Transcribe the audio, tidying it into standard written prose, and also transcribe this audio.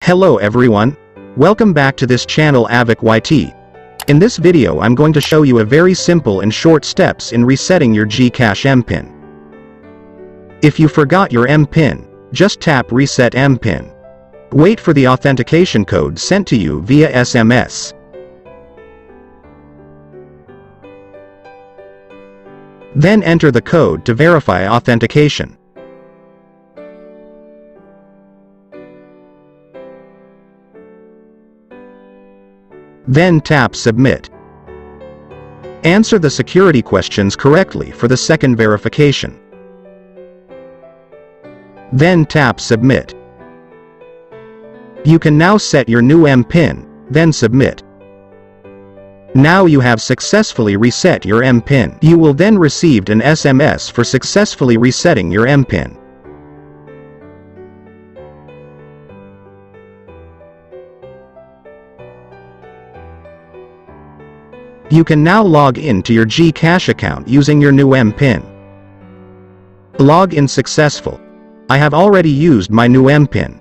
Hello everyone. Welcome back to this channel Avik YT. In this video I'm going to show you a very simple and short steps in resetting your GCASH MPIN. If you forgot your MPIN, just tap Reset MPIN. Wait for the authentication code sent to you via SMS. Then enter the code to verify authentication. Then tap Submit. Answer the security questions correctly for the second verification. Then tap Submit. You can now set your new MPIN, then submit. Now you have successfully reset your MPIN. You will then receive an SMS for successfully resetting your MPIN. You can now log in to your GCASH account using your new MPIN. Log in successful. I have already used my new MPIN.